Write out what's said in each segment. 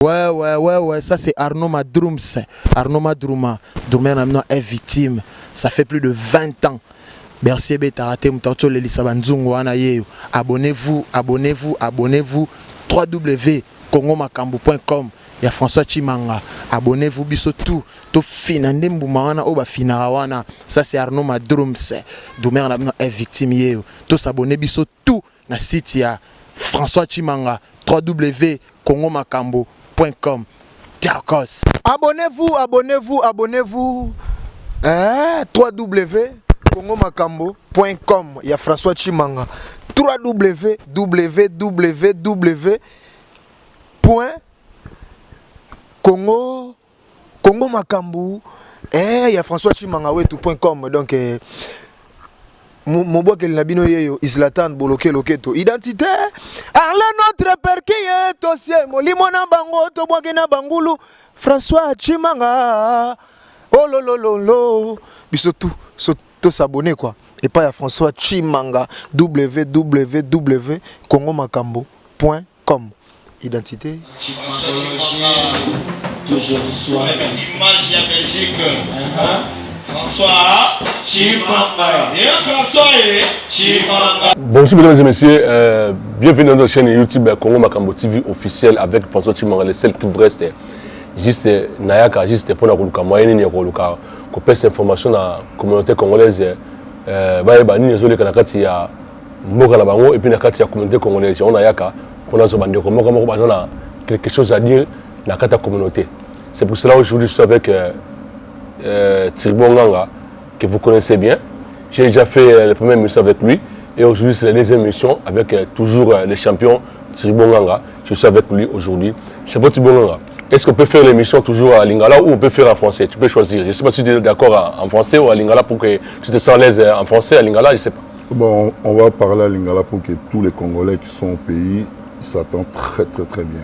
Ouais, ça c'est Arnaud Madroums. Arnaud Madrouma. Doumé maintenant est victime. Ça fait plus de 20 ans. Merci Betarate Moutarto Lelisabanzungu Anaye. Abonnez-vous. www.congomakambo.com. Il y a François Chimanga. Abonnez-vous biso tout. To finande mbumana oba finarawana. Ça c'est Arnaud Madroums. Doumé maintenant est victime yeo. To s'abonner biso tout na site ya François Chimanga. www.congomakambo.com. Abonnez-vous. www.congomakambo.com. Il y a François Chimanga. www.congomakambo. Il y a François Chimanga wetu.com. Donc mon bois que l'abino yeyo Islatan boloke loketo identité arle notre père qui est aussi molimona bango to bois na bangulu François Chimanga oh lolo biso tout s'abonner quoi et pas à François Chimanga www.congomakambo.com identité toujours soit image ya Belgique François Chimanga. Bonjour mesdames et messieurs, bienvenue dans notre chaîne YouTube Congo Makambo TV officielle avec François Chimanga, le seul qui vous reste juste Nayaka, juste pour nous moyen ni ko pèse information dans la communauté congolaise ba ni zole kana kati ya mboka na bango et puis na kati ya communauté congolaise on Nayaka pour nous bande ko moko bazana quelque chose à dire na kati ya communauté. C'est pour cela aujourd'hui je suis avec Thierry Nganga, que vous connaissez bien. J'ai déjà fait la première émission avec lui et aujourd'hui c'est la deuxième émission avec toujours les champions Thierry Nganga. Je suis avec lui aujourd'hui. Champion Thierry Nganga, est-ce qu'on peut faire l'émission toujours à Lingala ou on peut faire en français? Tu peux choisir. Je ne sais pas si tu es d'accord en français ou à Lingala pour que tu te sens à l'aise en français à Lingala, je ne sais pas. Bon, on va parler à Lingala pour que tous les Congolais qui sont au pays s'attendent très bien.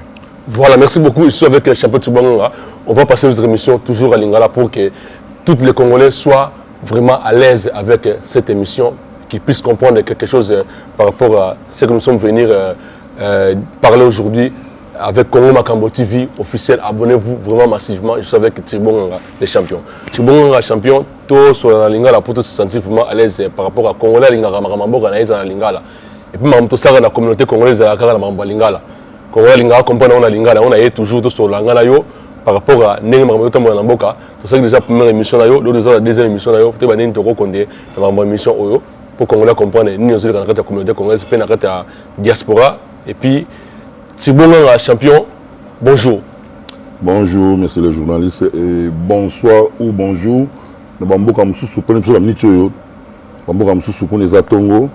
Voilà, merci beaucoup. Je suis avec le champion Tsubanga. On va passer notre émission toujours à Lingala pour que tous les Congolais soient vraiment à l'aise avec cette émission, qu'ils puissent comprendre quelque chose par rapport à ce que nous sommes venus parler aujourd'hui avec Congo Makambo TV officiel. Abonnez-vous vraiment massivement. Je suis avec Tsubanga, le champion. Tsubanga, champion, tout sur la Lingala pour se sentir vraiment à l'aise par rapport à Congolais Lingala, Makambo, Lingala. Et puis, la communauté congolaise à la Lingala. On a lingala, on a toujours sur la ngala par rapport à Néma Mboka. C'est ça que déjà première émission là, la deuxième émission là, peut-être une toko condé dans ma émission oyo pour qu'on comprenne ni aux dans la communauté congolaise, puis dans la diaspora et puis Tsibonga champion. Bonjour. Bonjour monsieur le journaliste et bonsoir ou bonjour. Nous Mboka mususu pone la minute yo. Mboka mususu ko les atongo.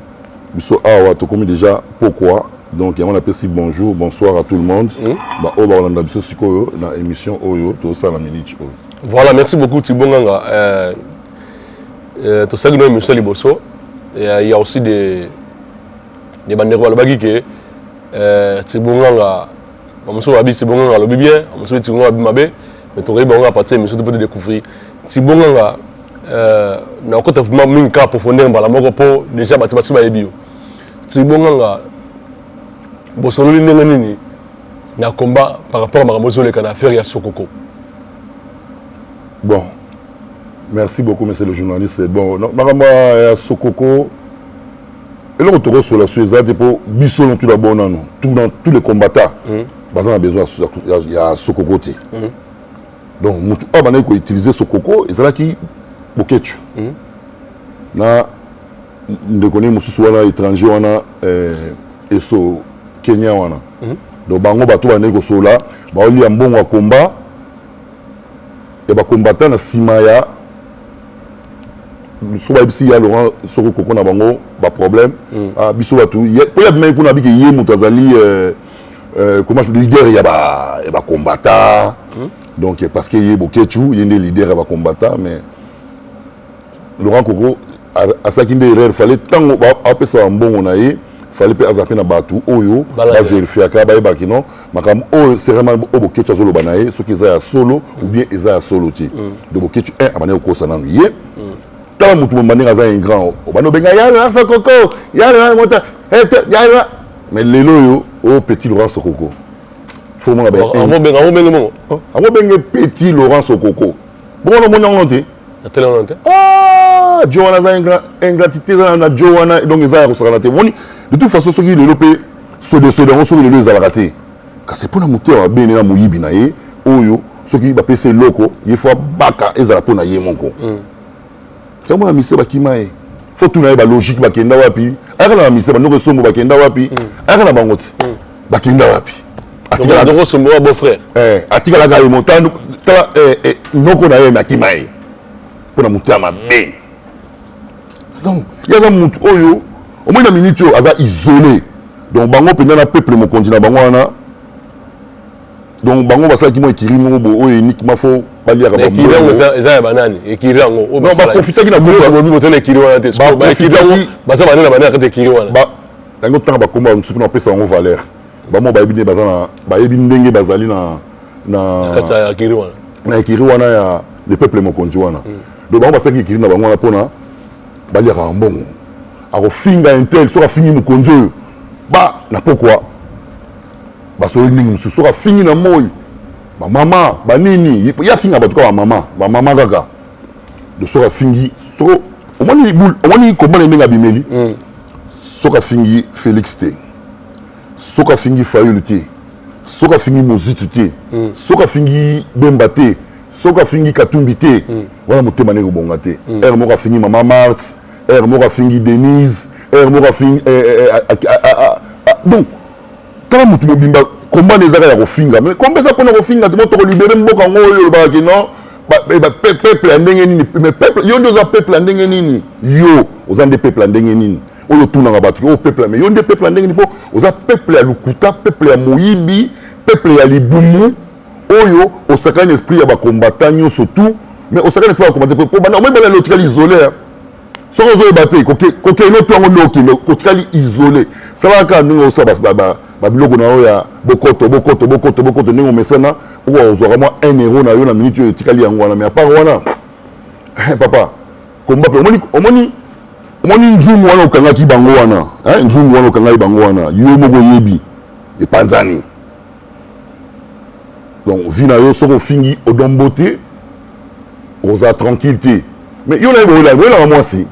Biso awa to comme déjà pourquoi. Donc, on appelle ici bonjour, bonsoir à tout le monde. Voilà, merci beaucoup Thibonganga. Tout ça, nous émission Liboso. Il y a aussi des banderoles à l'obagi que Thibonganga, on me souhaite Thibonganga le bien, on me souhaite Thibonganga Bimabe, mais tu vas à partir de l'émission de découvrir. Thibonganga, nous avons vraiment mis un cas profondément dans la mort pour déjà mathématiques et bio. Thibonganga, Bosolo nini na combat par rapport à Maramozole qu'on a fait à Sokoko. Bon, merci beaucoup monsieur le journaliste. Bon, Maramba Sokoko, et le retour sur la Suézade pour Bisso non tout d'abord non, tous les combattants, on a besoin il y a Sokoko. Donc, on a utilisé Sokoko et c'est là qui boketu. Na de connaître monsieur wana étranger wana et so Kenya wana. Donc bango bato bané ko sola, ba oli ambongo wa combat et ba combattant na simaya. So ba bisi ya Laurent Sokoko na bango ba problème. Ah biso batu, pour ya même kuna biki yé mutazali comment je leader ya ba combattant. Donc parce que yé bokechu, yé leader ya ba combattant mais Laurent Koko à ça qui il fallait tant appeler ça ambongo na yé. Fallait pas azapper na batu oyo ba vérifier ka ba bakino makam o c'est vraiment obo ketu azolo banaye ce qui est solo ou bien eza solo ti donc ketu un abane ko sana ye tant mutu mbane ngaza un grand obano benga ya na Sokoko ya na mota ya mais lelo yo au petit Laurent Sokoko faut moi ben petit Laurent Sokoko bon on monte Johanna za ingratitude na Johanna donc ils ont ressorti de toute façon ceux qui le lopé so de on so les alaraté car c'est pour na moteur ben na moyibi na ye oyo ceux qui ba pc loko il faut baka ezala pour na ye monko comment na mise bakima e faut tout na ba logique bakenda wapi aka na mise ba ndoko sombo bakenda wapi aka na bangoti bakenda wapi atika ndoko sombo wa beau frère atika la gaye montano tala ndoko na ye makima e pour na moteur mabe donc il y a un monde oyo au moins na minute aza isolé donc bango pendant na peuple mo continent bango wana donc bango basala ki mo ekiri mo bo oyo uniquement faut balia ka bango eza ya banani ekiri yango o ba profiter ki na ko so bobi botana ekiri wana te so ba ekiri yango basa banana banana ka ekiri wana ba yango tanga ba komba nsuku na pesa yango valeur ba mo ba ebine bazana ba ebi ndenge bazali na kata ya ekiri wana na ekiri wana ya le peuple mo continent wana donc bango basala ki ekiri na bango wana pona balia ka mbongo ako finga intel so ka fingi mu konjo ba na pourquoi ba so ningi musu so ka fingi na moyi ba mama ba nini ya finga ba tuka ba mama gaga de so ka fingi so omoni komona ninga bimeli so ka fingi Félix te so ka fingi Fayulu te so ka fingi Mozitu te so ka fingi Bemba te so ka fingi Katumbi te wana motema ne bonga te mo ka fingi mama Marthe mo ka fingi Denise mo ka fingi donc tala mutu mobimba komba nezaka ya kofinga mais komba za pona kofinga te moto ko libérer mboka ngoyo ba ki non ba peuple ndenge nini mais peuple yo ndio za peuple ndenge nini yo oza nde peuple ndenge nini oyo tuna nga batu o peuple mais yo nde peuple ndenge nini po oza peuple ya lukuta peuple ya moyibi peuple ya libumu oyo osakana esprit ya ba combattant nyonso tout mais osakana esprit ya combattant po bana omeba la lotikali isolé so ozo battre koke no to ngo noki kotikali isolé sala ka ndingo so ba biloko na oya bokoto ndingo mesana ou ozwaka mwa 1 euro na yo na minute yo tikali yango wana mais à part wana papa komba pe omoni nzungu wana okangaki bango wana nzungu wana okangaki bango wana yo moko yebi epanzani donc vina yo soko fingi odombote oza tranquillité mais yo na yo moi si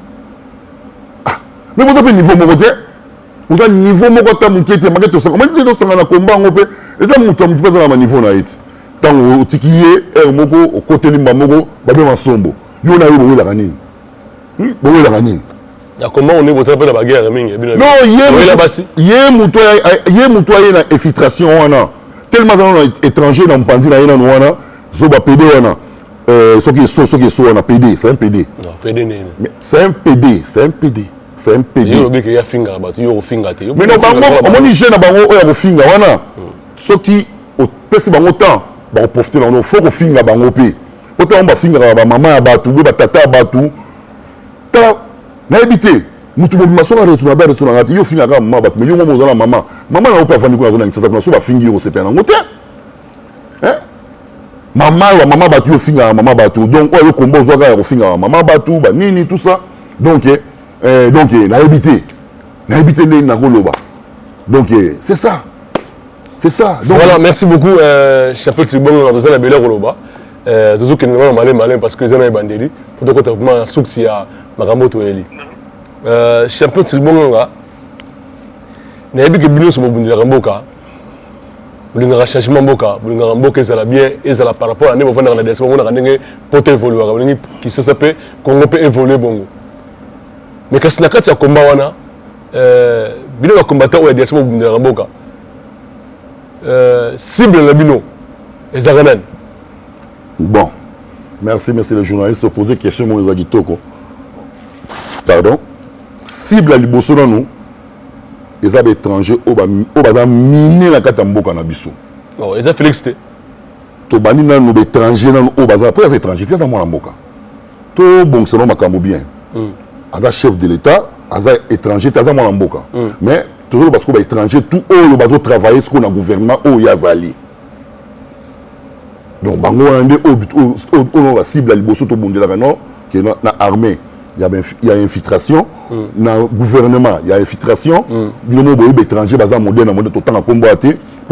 mais vous avez niveau moko te vous avez niveau moko ta mukete maketo ça comment tu sanga na komba ngope eza mutu mutu pesa na niveau na it tango otikiye moko okoteli mbamoko babe masombo yo na yo la kanini boyo la kanini ya comment on est boté pe na baguerre mingi non ye mutu ye na infiltration wana tellement ça étranger na mpanzi na yena wana zo ba PD wana ce qui est so wana PD c'est un PD non PD né mais c'est un PD yo beke ya finga ba yo finga te mais non bango omoni jeune bango oya ko finga wana ce qui au pesi bango temps ba profiter na no faut ko finga bango pe autant ba finga ba mama ya batu ba tata batu ta na ebité mutu bo masoka retuna ba retuna ngati yo finga ka mama batu mais yo mo zala mama na opa vandi kuna zona ngitsa kuna so ba fingi yo sepena ngote mama batu yo finga mama batu donc oyo kombo zo ka ko finga mama batu ba nini tout ça donc na évité na koloba donc c'est ça donc voilà merci beaucoup chapeau Tibongo na dozana bele koloba tozo kenema malin parce que zana bandeli pour ko vraiment souci ya makambo to eli chapeau Tibongo nga na ebike bino so bobundira mboka bulinga changement mboka ezala bien ezala par rapport à ne bovanda na despo mona ndenge poto évoluer ka bulingi qui se s'appelle Congo peut évoluer bongo mais kasi na kati ya komba wana bino ba combattant oya despo bundira mboka cible la bino ezaka nani bon merci le journaliste se poser question mon ezagitoko pardon cible la liboso na nous les étrangers au baza miné la kati ya mboka na biso oh eza Félix te to bani na nous étrangers na au baza pour les étrangers c'est ça mon mboka to bon selon makambo bien aza chef de l'état aza étranger aza mon mboka mais toujours parce que ba étranger tout au bazo travailler ce qu'on a gouvernement au yazali donc bango ande au la cible la liboso to bondela non que na armée il y a infiltration dans le gouvernement, il y a infiltration. Il y a des étrangers qui sont modernes, qui sont en combattre.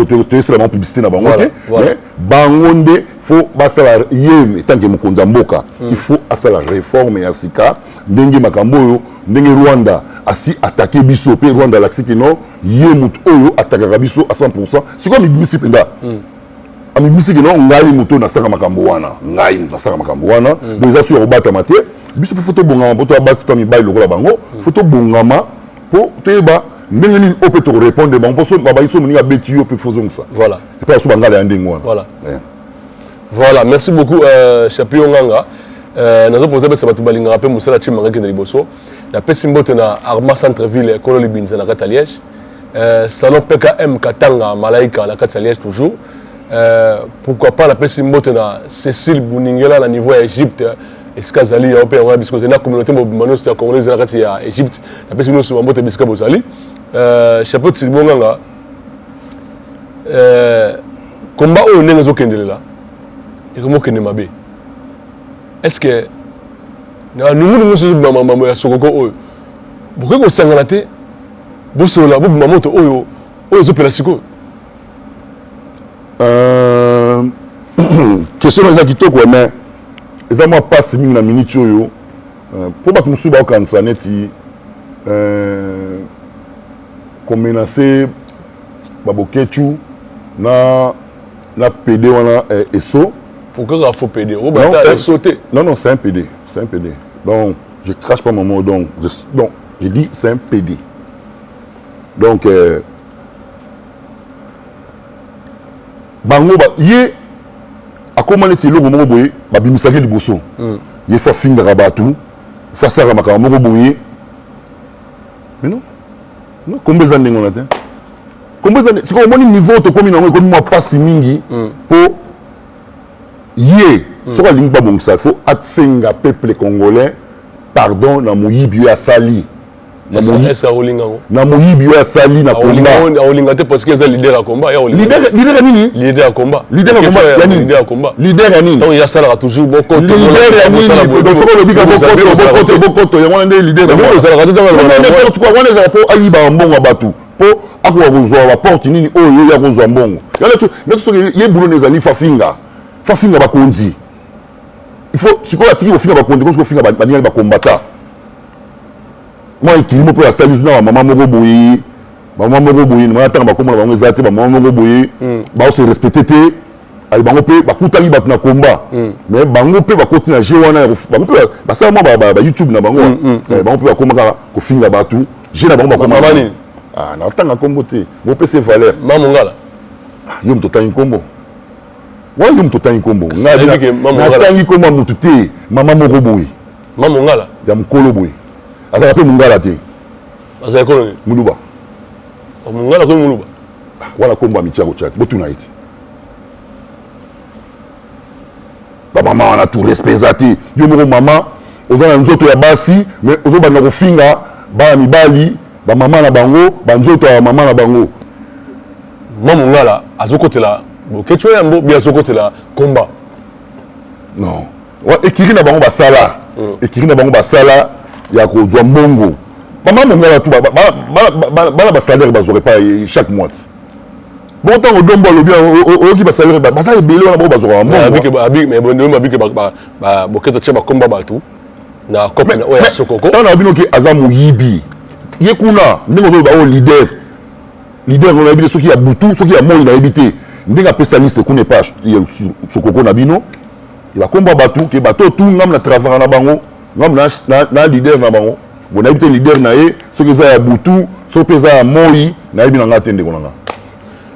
pour te c'est la publicité na bango Voilà, te voilà. mais bango nde faut basala yé tant que mokonza mboka il faut asala réforme ya sika ndenge makambo oyo ndenge Rwanda asi attaquer biso pe Rwanda l'axe que non yé mutu oyo attaquer biso à 100% c'est comme bimisi penda ami bimisi que non ngai mutu na saka makambo wana ngai na saka makambo wana donc ça sur obata maté biso photo bongama poto base to mi bail lokola bango photo bongama po teba ndenge nini ope to répondre bango poso babayiso moni abeti yo pe faisons ça Voilà. c'est pas so bangala ndenge wana Voilà. yeah. Voilà, merci beaucoup, Chapi Onganga. Nous avons posé ce matin un peu Moussala Chimanga qui est Liboso. La Pessimbote na Arma Centre-Ville, Kololi Binza na Kataliège. Salon PKM Katanga, Malaika na Kataliège toujours. Pourquoi pas la Pessimbote na Cécile Bouningela na niveau Égypte. Eskazali ya opé parce que c'est la communauté mobimanos de congolaise na kati ya Égypte. La Pessimbote sur Mbote Biska Bozali. Chapeau Tsibonganga. Combat au Nenzo Kendelela. Et comment que ne m'abe est-ce que nous sommes maman ya sokoko oyo pourquoi ko sangana te bo sola bo maman to oyo oyo zo pela siko question eza kitoko mais eza moi passe mingi na minute oyo po bato mosusu baokanisa neti komenace baboketu na PD wana eso. Pourquoi il faut PD? Non, c'est un PD. C'est un PD. Donc, je crache pas mon mot. Donc, je dis c'est un PD. Donc, bango, yé, à comment est-il le moment où babimisaki liboso? Yé fa finga rabatu, fa sara makama moko boye. Mais non, non, combien d'années on a atteint? Combien d'années? C'est comme un niveau de combien on a comme moi passe mingi pour yé, sur la ligne il faut atteindre peuple congolais, pardon, na moyibi asali. Na moyibi asali na combat. Olinga te parce que c'est leader à combat. Leader nini? Leader à combat. Leader à combat. Leader à combat. Leader à nini? Donc il y a ça là toujours bon côté. Leader à nini? Donc faut le bika bon côté. Il y a un leader. N'importe quoi. On est là pour ayiba mbongo batu. Pour akwa kozwa ba porte nini oyo ya kozwa mbongo. Yala tout. Mais ce que ye boulot nezali fafinga. Fafinga bakonzi. Il faut si quoi atiki ofinga bakonzi parce que finga banyali ba combattant. Moi ikilimo pour la service na maman moko boyi. Maman moko boyi, na tanga bakoma bango ezate ba maman moko boyi. Ba se respecter te. Ay bango pe bakutali bat na combat. Mais bango pe bakoti na jeu wana bango pe ba ça moi ba YouTube na bango. Bango pe bakoma ko finga batu. Je na bango bakoma bani. Ah na tanga kombo te. Mo pe se valeur. Mamongala. Yo mtota inkombo. Wa yo mtota inkombo. Na tangi kombo mutute mama moko boyi. Mamongala. Ya mkolo boyi. Asa pe mungala te. Asa koloni. Muluba. Mungala ko muluba. Wala kombo amitia ko chat. Botuna iti. Ba mama wana tout respect zati. Yo moko mama ozana nzoto ya basi mais ozoba na kofinga ba mibali ba mama na bango ba nzoto ya mama na bango. Mamongala azokotela bokecho ya mbo bien azokotela combat. Non. Wa ekiri na bango basala. Ekiri na bango basala ya kozwa mbongo. Mama mongala tout bala ba salaire bazore pas chaque mois. Bon temps au dombo le bien au qui ba salaire ba ça ebele wana ba bazora mbongo. Abi mais bon abi ba boketo tsheba combat ba tout. Na kope na oya sokoko. Tana bino ki azamu yibi. Yekuna ndingo ba o leader. Leader on a dit ceux qui a butu, ceux qui a moi il a évité. Ndinga spécialiste ko ne pas sokoko na bino. Il va combat batu ke bato tout ngam na travailler na bango. Ngam na leader na bango. Bon a évité leader na e, ceux qui za butu, ceux qui za moi na ebi na ngate ndeko na.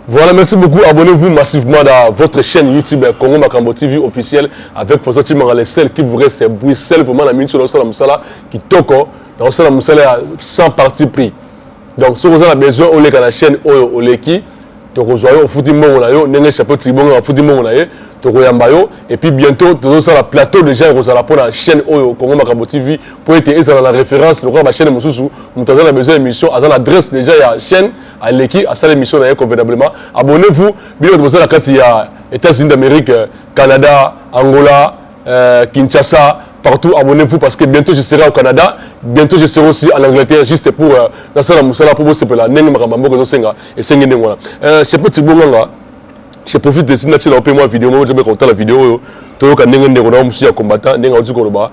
Voilà, merci beaucoup. Abonnez-vous massivement dans votre chaîne YouTube Congo Makambo TV officielle avec François Chimanga, les seuls qui vous restent, c'est Bruxelles, vraiment la minute sur le sol Moussala qui toko, dans le sol Moussala sans parti pris. Donc, si vous avez besoin, on est dans la chaîne Oleki, donc vous avez au foutu mon yo, n'engagez chapeau tibon au foutu mon yo, et puis bientôt, vous avez la plateau de gens, vous allez pour la chaîne Congo Makambo TV pour être la référence, le la chaîne Moussou, vous avez besoin d'émission, à l'adresse déjà, il y a la chaîne. À l'équipe, à cette émission convenablement. Abonnez-vous. Bien vous la carte il y a États-Unis d'Amérique, Canada, Angola, Kinshasa, partout, abonnez-vous parce que bientôt je serai au Canada, bientôt je serai aussi en Angleterre, juste pour dans la Moussala pour vous la Nengi Makambo et Sengi Nengwana. Je peux te dire, je profite de cette là moi vidéo, moi je vais compter la vidéo, tout le Nengi Nengwana, je suis un combattant, Nengi Odukoroba,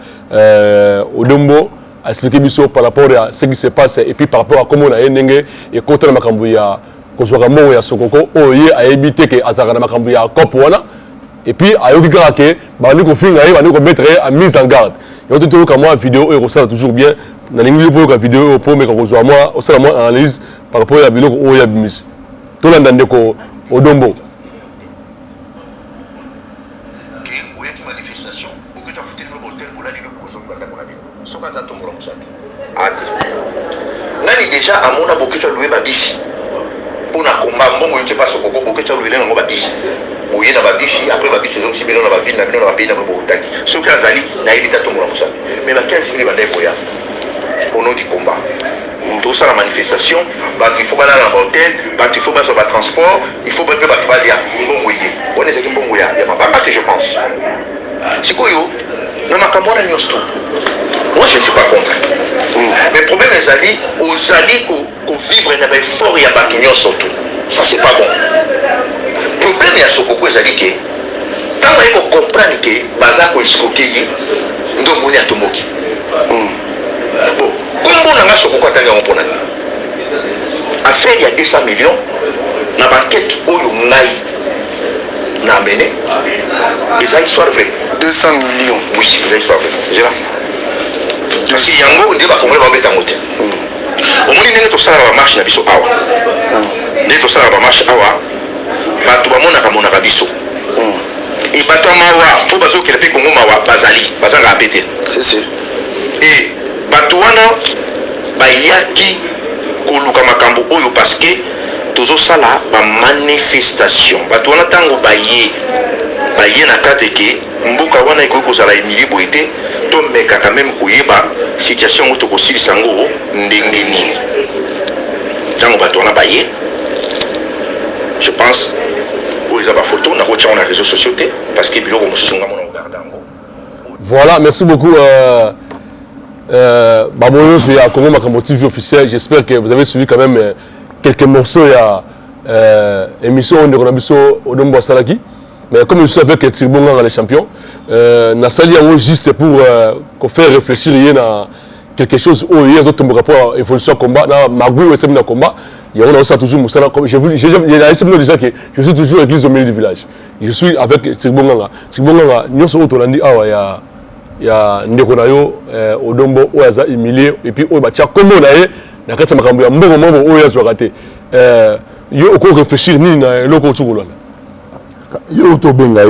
Odombo, à expliquer par rapport à ce qui se passe et puis par rapport à comment on a Nengi et quand on a Makambo ya, qu'on soit Ramon ya Sokoko, à éviter que Azara Makambo ya Kopwana. Et puis, à Yokika, nous allons mettre en mise en garde. Et on trouve que moi, la vidéo, et ça toujours bien. Dans les vidéos, la vidéo, pour me rejoindre moi, on s'est moi analyse par rapport à la vidéo où il y a mis. Tout le monde est au Dombo. Nani déjà à mon aboki tu as loué ma bici. Pour na combat, bon, tu passes au coco, tu as loué ma bici. Moyen na babisi après babisi donc si bino na baville na bino na pays na bo taki soki azali na évita to mona musa mais ba 15 000 bandai boya au nom du combat tout ça la manifestation bah il faut pas aller dans l'hôtel bah il faut pas sur le transport il faut pas que ba balia bon moyen on est qui bon moyen il y a pas que je pense c'est quoi yo na makambo na nyosto moi je ne suis pas contre mais le problème est ali aux ali ko vivre na ba fort ya ba kinyo surtout ça c'est pas bon. Le problème est Sokoko ezali que quand on comprend que baza ko iskoki ndo moni atomoki bon comme on a Sokoko atanga on pona affaire il y a 200 millions na banquette oyo ngai na mené ezali histoire vraie 200 millions oui c'est histoire vraie c'est là parce que yango ndeba kongole ba beta mote omoni ndenge to sala ba marche na biso awa ndenge to sala ba marche awa bato bamonaka biso e bato mawa po bazokela mpe kongo mawa bazali bazanga apete e bato wana bayaki koluka makambo oyo parce que tozosala bamanifestation bato wana ntango baye na kati ke mboka wana ekoki kozala emilie boye te tomekaka meme koyeba situation yango tokosilisa yango ndenge nini ntango bato wana baye je pense ils ont ma photo, on a retiré les réseaux sociaux parce que biloko mosusu nga mona regarder ngo. Voilà, merci beaucoup Baboyo sur la Congo Makambo TV officiel. J'espère que vous avez suivi quand même quelques morceaux il y a émission on a biso Odombo Salaki. Mais comme je suis avec Tirbonga les champions, na sali yango juste pour faire réfléchir à quelque chose où il y a d'autres rapport à évolution combat na magui ou semina combat. Il y a aussi toujours Moussala comme j'ai déjà que je suis toujours église au milieu du village. Je suis avec Tirbonga. Tirbonga nous sommes autour de là il y a Ndekonayo Odombo Oaza humilié et puis au batia comme on a na kati makambo ya mbongo mambo oyo zo raté. Yo oko réfléchir ni na loko tsukolona. Yo to benga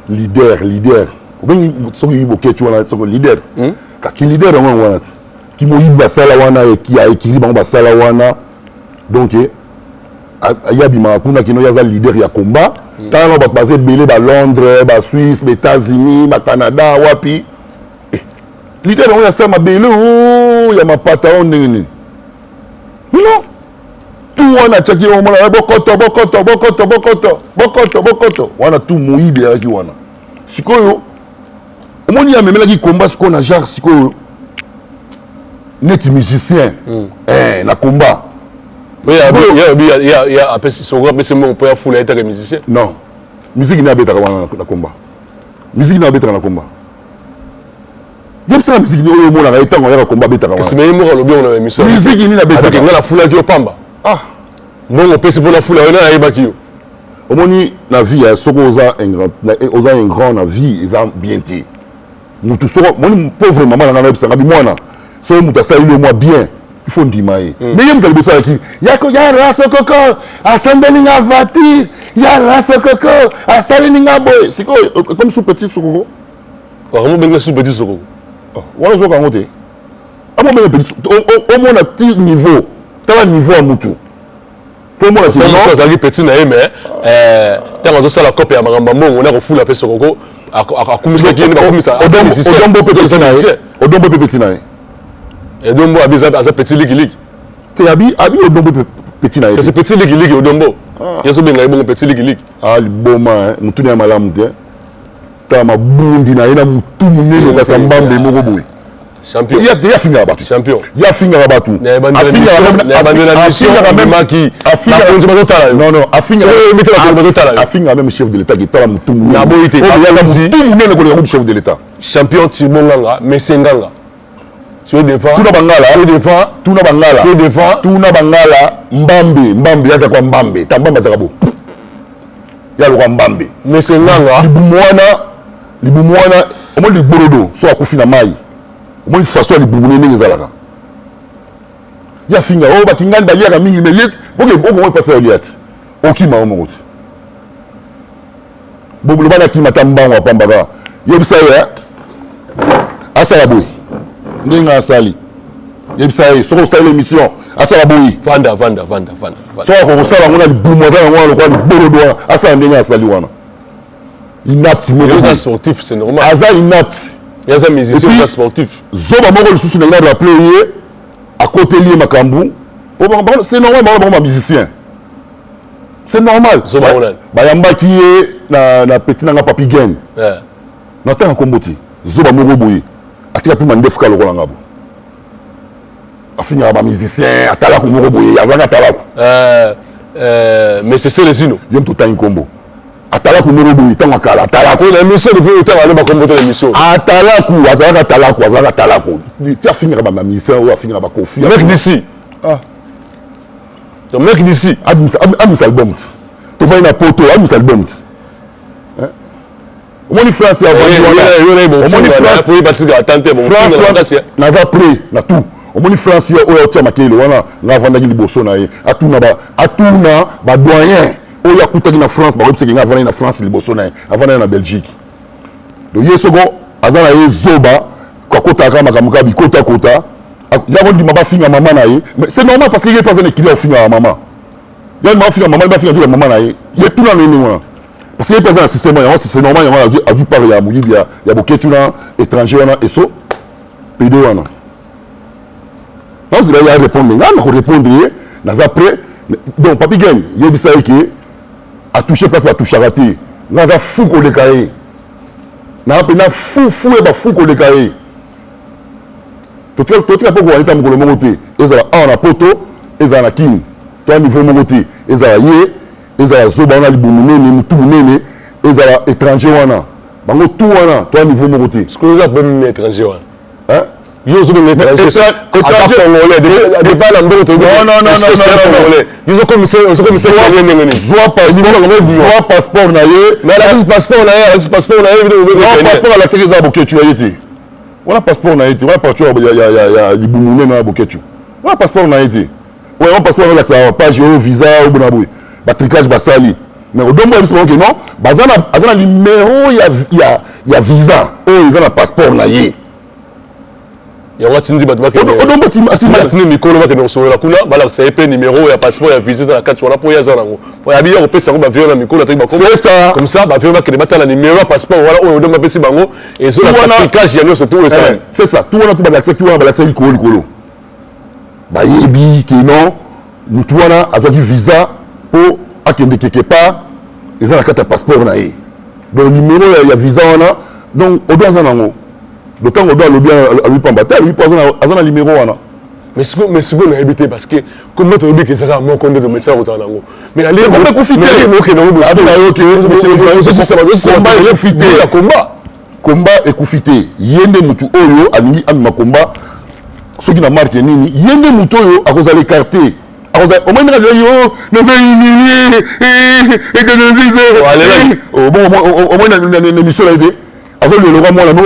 leader. Obengi soki yiboketu wana soko leader. Ka ki leader wana ki mo yiba sala wana e ki a écrit bango sala wana. Donc ayabima kuna kino yaza leader ya combat. Tano ba basé belé ba Londres, ba Suisse, ba États-Unis, ba Canada, wapi. Leader on ya sama belé ya mapata on nini. Non. Tout wana tchaki on mona bokoto. Wana tout moyibe ya ki wana. Sikoyo omoni ya memela ki combat siko na genre sikoyo net musicien na combat. Oui, il y a ce qu'on peut faire être musicien. Non. Musique n'a pas de combat. Musique n'a pas de combat. Il y a ça musique au monde là étant on combat beta. C'est même moi le bien on a émission. Musique n'a pas de la foule qui au pamba. Ah. Bon on peut se pour la foule on a ebaki. Au moni la vie est sokoza un grand na vie ils ont bien été. Nous tous mon pauvre maman na na ça bi mwana. So mutasa ile moi bien. Il faut ndimaye. Mais yem kalbo ça qui ya race koko assemblée nga voiture, ya race koko assemblée nga boy. C'est quoi comme sous petit sokoko? Vraiment ben sous petit sokoko. Wala zo kangote. Amo ben petit au moins à petit niveau. T'as niveau à mutu. Faut moi qui non, ça petit na mais tant on ça la copie à Maramba Mo on a refou la pe sokoko a kumisa ki ni ba kumisa. Odombo petit na. Et donc, moi, à petit ligue. Tu habi Odombo petit na. C'est petit ligue Odombo. Il y a ce bien bon petit ligue. Ah, bon man, mutu na malamu te. ta mabundi na ina mutu munene ka sambambe moko boy champion ya finga batu champion ya finga batu afinga même chef de l'état qui tala mutu munene na boyité mutu munene ko le chef de l'état champion Timonganga Mesenganga tu es devant tuna bangala mbambe yaza kwa mbambe tambamba za kabo ya lo kwa mbambe Mesenganga libumwana omo liborodo so akufina mai omo façon libumune ndenge zalaka ya finga o bakinganda liaka mingi melet boko passer liat okima o mongoti bobulo bana kima tambango apambaka yebisa ya asala boy ndinga asali yebisa ye soko sala émission asala boy vanda so ko sala ngona libumo za ngona lo kwa liborodo asala ndinga asali wana inapte moko sportif c'est normal aza inapte yaza musicien sportif zoba moko lisusu na ngana rappeler ye à côté lié makambu c'est normal ba musicien c'est normal bayambaki ye na petit nanga papi gain na tanga komboti zoba moko boye atika pima ndefuka lokola ngabo afinya ba musicien atala ko moko boye azanga atala ko mais c'est ça les sino yom tout temps kombo atala ko moko boye tanga kala atala ko la mission depuis autant aller ba kombo l'émission atala ko azanga atala ko tu afinya ba musicien ou afinya ba kofi mec d'ici le mec d'ici amis album tu vois une poto amis album omoni France ya omoni France naza prêt na tout omoni France ya oyo tia makelo wana nga vandaki liboso na ye atuna ba doyen oyo akutaki na France ba website nga vandaki na France liboso na ye avanda na Belgique donc yesoko azana ye zoba kwa kota kama kamuka bikota kota ya bondi maba finga mama na ye c'est normal parce que il est pas un équilibre finga mama ya mama finga mama ba finga tu mama na ye il est tout là nini wana parce que il y a un système c'est normal il y a vu par il y a Mouyibi il y a beaucoup de étrangers et so PD wana non c'est là il y a répondre là on répondre dans après donc papi gagne il y a ça qui a touché place pas toucher raté dans a fou ko le cahier na pena fou et ba fou ko le cahier to tu pas ko walita mukolo mongote ezala on a poto ezala king toi niveau mongote ezala ye ezala zoba na libumune ni mutu munene ezala étranger wana bango tout wana toi niveau moko te ce que vous appelez même étranger wana hein yo zo même étranger congolais de pas la mboto non ils ont comme ça soit passeport na ye mais la passeport na ye passeport à la série za boketu ya yete wana passeport na yete wana passeport ya libumune na boketu wana passeport na yete wana passeport na la page au visa au bonaboy batricage basali mais au dombo biso que non bazana numéro ya visa o ezana passeport na ye ya watindi bat bakene au dombo tini mikolo bakene osola kuna bala sa ep numéro ya passeport ya visa na kati wana po ya zana ngo po ya biya ko pesa ko ba viol na mikolo ta ba ko c'est ça comme ça ba viol bakene batala numéro ya passeport wala o dombo pesi bango et zo la tricage ya nyoso tout ça c'est ça tout wana tout ba accepter wana ba la série kolo ba yebi que non mutu wana azaki visa po akende quelque part ils ont la carte passeport na ye donc numéro ya visa wana donc au doit zanango d'autant on doit le bien à lui pambata lui pas azana numéro wana mais c'est bon habiter parce que comment tu dis que ça mon compte de médecin au zanango mais aller comment profiter OK non combat et kufiter yende mutu oyo alingi amima combat soki na marque nini yende mutu oyo akozala écarté au moins nous humilié et que nous disons au moins une émission là été avec le roi moi là mais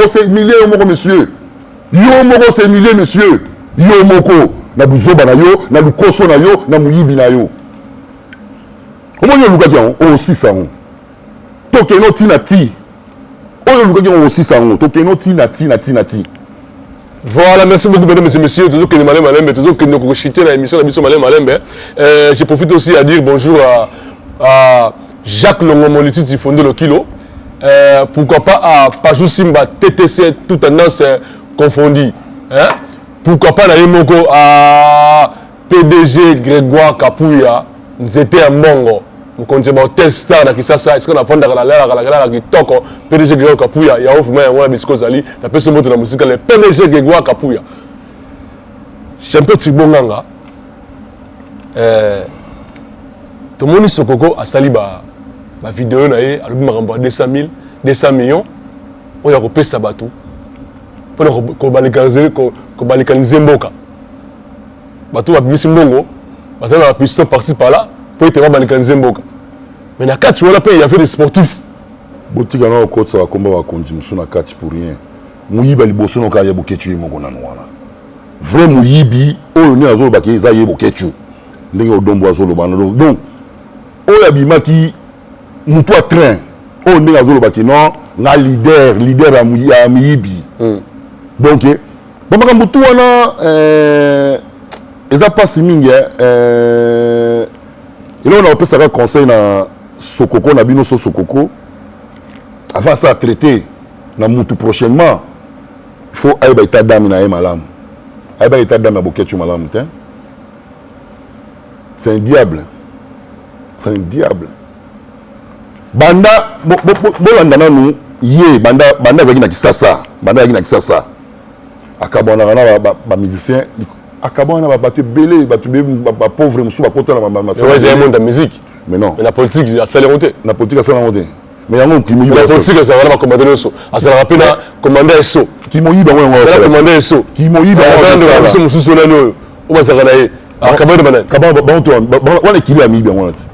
on s'est humilié au monsieur yo moko s'est humilié monsieur yo moko na buzoba na yo na lukoso na yo na muyibi na yo au moins yo luka dian o 600 to ke no tina ti o yo luka dian o 600 to ke no tina ti. Voilà, merci beaucoup mesdames et messieurs, toujours que nous allons toujours que nous chiter la émission je profite aussi à dire bonjour à Jacques Longomoliti du Fondé le Kilo. Pourquoi pas à Pajou Simba TTC toute tendance confondue. Hein? Pourquoi pas à PDG Grégoire Kapouya, Nzete Mbongo. mokonzi ba hotel star na Kisasa est-ce qu'on a fondaka la la kitoko PDG Grégoire Kapuya ya ofu ya wana bisiko zali na pesa moto na musique le PDG Grégoire Kapuya champion Tibonganga tomoni Sokoko asali ba vidéo na ye alobi makambo 200 millions oya kopesa bato pona ko balikaniser mboka bato ba bisi mbongo bazana ba piston parti par là pour être balikaniser mboka mais na kati wana pe il y avait des sportifs botika na okotsa komba ba konji musu na kati pour rien muyiba liboso no ka ya bokechu moko na wana vrai muyibi oyo ni azolo ba ke za ye bokechu ndenge odombo azolo bana donc oyo abimaki mutu a train oyo ndenge azolo ba ke non na leader ya muyibi donc bamaka mutu wana eza pasi mingi ilo na opesaka conseil na Sokoko na bino Sokoko avant ça traiter na mutu prochainement il faut aiba état d'âme na malamu aiba état d'âme na boketu malamu te c'est un diable banda bolanda nanu ye banda zaki na Kisasa akabona na ba musicien akabona ba bato belé bato ba pauvre musu ba kota na ma ouais c'est un monde de musique mais non mais la politique ça l'est monté mais yango qui la politique ça va commander so ça rappelle na commander so qui moyi ba ngwa ça commander so qui moyi ba ngwa so musu so lano o ba sakana ye akabona bana kabamba ba to wana ekili ya mibi ngwana ti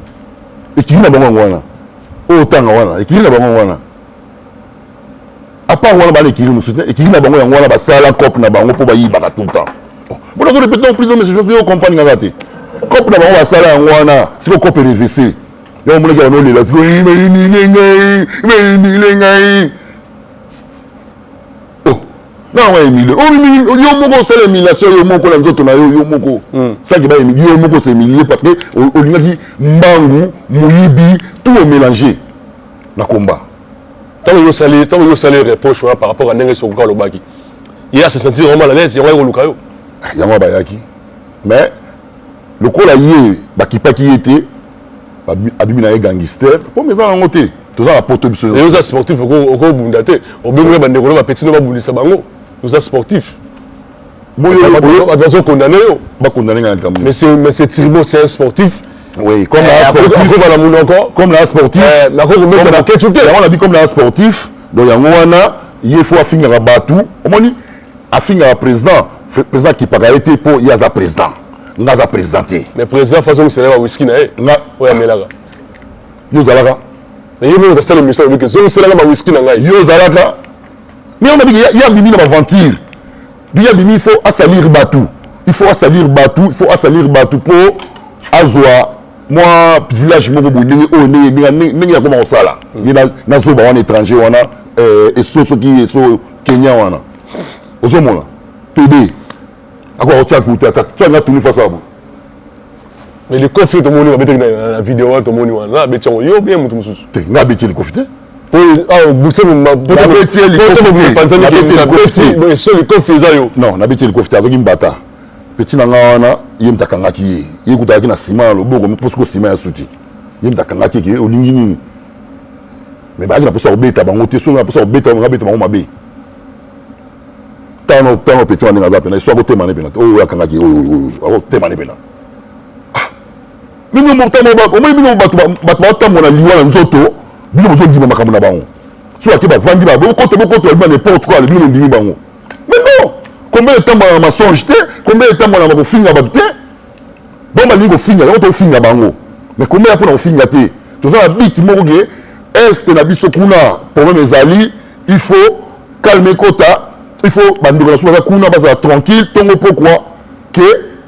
ekili na bango ngwana o tanga wana ekili na bango ngwana apa wana ba ekili musu te ekili na bango ngwana ba sala cop na bango po ba yi ba tout le temps bon on répète plus mais je veux comprendre ngati cop na bango ba sala ngwana siko cop RVC yo mona ja no le let's go ngai oh na wa Emile oh yo moko sala émulation yo moko la nzoto na yo moko ça qui ba yo moko c'est émulé parce que olingaki mbangu muyibi tout au mélanger na combat tant yo salé reproche par rapport à ndenge Sokoko lobaki il a se sentir vraiment à l'aise il y a lukayo yango bayaki mais le ko la yé bakipaki était abimi na gangster pour mes en ngoté tous a poto biso les sportifs au bundate au bengo ba ndeko ba petit no ba bundisa bango nous sportifs boyo ba condamné yo ba condamné ngana kam mais c'est Thierry c'est un sportif oui comme un sportif comme un sportif na ko mettre na ketchup on a dit comme un sportif donc yango wana il faut finir batu omoni a finir président qui pas été pour yaza président ngaza présidenté mais président façon c'est là whisky na nga oya melaka yo zalaka mais yo mo rester le mission avec zo c'est là ba whisky na ngai yo zalaka mais on a dit il y a bimi na aventure il y a bimi il faut assalir batu pour azwa moi village moko boningi o ningi ya koma osala ni na zo ba wana étranger wana et so qui so Kenya wana ozomona tebe akwa tu as tout face à vous mais les conflits tout monde avec la vidéo tout monde là betia yo bien mutu mususu te nga betia les conflits pour bousser ma betia les seul conflits yo non na betia les conflits avec mbata petit na wana yemta kangaki ye kutaki na ciment loboko parce que ciment ya suti yemta kangaki ke olingi nini mais ba na posa obeta bango te so na posa obeta ngabeta bango mabe tano petit wana ngaza pena soit côté mané pena o yakangaki o te mané pena mingo mortamo ba o mingo batu tambo na liwa na nzoto bino bozo ndima makambo na bango so akiba vandi ba bokoto ba n'importe quoi le bino ndimi bango mais non combien de temps ba mensonge te combien de temps ba na finga ba te bon ba lingo finga o to finga bango mais combien ya pona finga te to za bit moko ge est na biso kuna problème ezali il faut calmer kota il faut bandiko na soba kuna baza tranquille tongo pourquoi que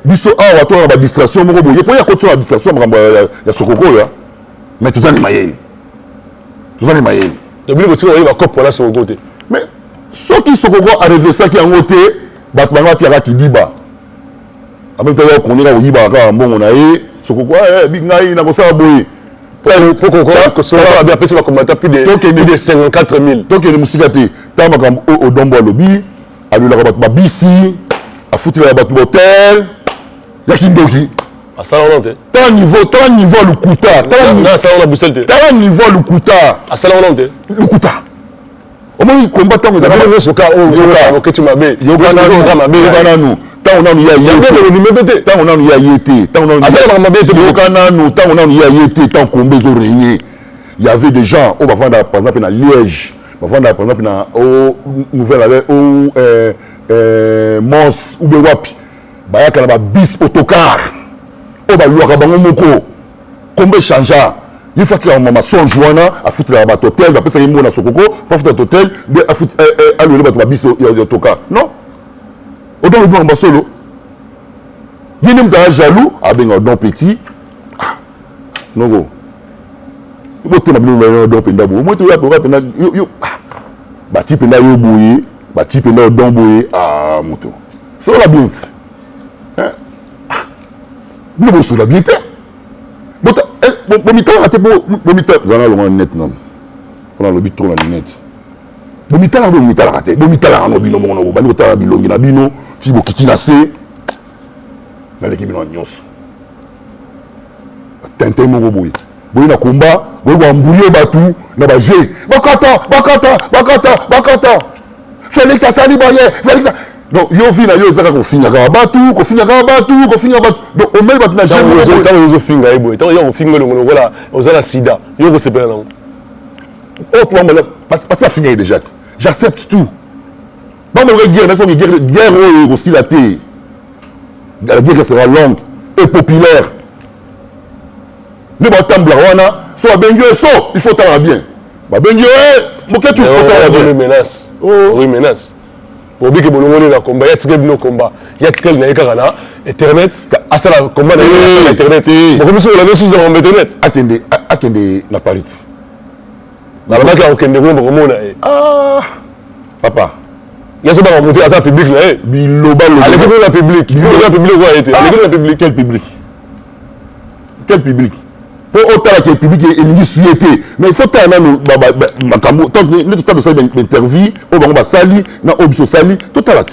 biso awa to na ba distraction moko boye po ya ko to na distraction makambo ya Sokoko ya mais tozani mayeli depuis que tu vois ba cop là sur côté mais ce qui Sokoko arrivé ça qui en côté bat bango ti ala kidiba en même temps ko ni ka yiba ka mbongo na ye Sokoko bingai na ko sa boye pour ça bien passer comme plus de 54 000 donc il musikati tama kam au dombo lobby alula ka batu babisi afuti la batu hotel ya kindoki À ça, on a Tant niveau Lukuta. Tant niveau Lukuta. À ça, on a Lukuta. Au moins, il combat tant que ça. Ce cas où tu m'as dit, Tant on a eu yété. Tant on a eu yété. Tant on a eu tant qu'on besoin régner. Il y avait des gens, on va vendre par exemple à Liège, on va vendre par exemple au Nouvelle au Mons ou Bewapi. Baya kana bis autocar. On va louer à Moko. Combien changea? Il faut qu'il y ait un moment son joana à foutre la bateau hôtel, après ça il monte à Sokoko, pas foutre l'hôtel, à foutre à louer le bateau bis autocar. Non. On doit le dire en bas solo. Il y a un jaloux, à ben don petit. Non go. Vous tenez le don pendabo. Moi tu vas pour pena yo bati pena yo boyer, bati pena don boyer à moto. C'est la bien. Hein? Nous bon sur la bien. Bon mi temps raté bon mi temps zana lo net non. On a le bit trop na net. Bon mi temps raté. Bon mi temps la no bino mo ba no ta bilongi na bino ti bo kitina se. Na l'équipe no nyos. Tente mo boy. Boy na combat, boy wa mbouye batu na ba jé. Bakata. Félix Asali Baye, Félix. Donc yo vi na yo zaka ko finga ka batu. Donc o mel bat na jé mo zo finga e boy. Tant yo finga lo ngola, ozala sida. Yo ko sepela non. Oh toi moi parce que finga déjà. J'accepte tout. Bon mais guerre, mais guerre aussi la terre. La guerre sera longue et populaire. Ne pas tembler, soit bien il faut t'avoir bien. Bah bien pourquoi tu faut t'avoir bien? Menace. Oui, menace. Pour dire que bon on est dans combat, il y a tigre no combat. Il y a tigre na ekara internet, à ça la combat na internet. Bon comme ça la même chose dans internet. Attendez na Paris. Dans la marque aucun de bon mona. Ah papa. Il y a ça va monter à ça public là. Biloba allez que la public. Le public va être. Allez que la public quel public? Pour autant que le public est initié, mais il faut que nous tant que nous avons une interview, on va sali, na obiso sali, tout à l'heure.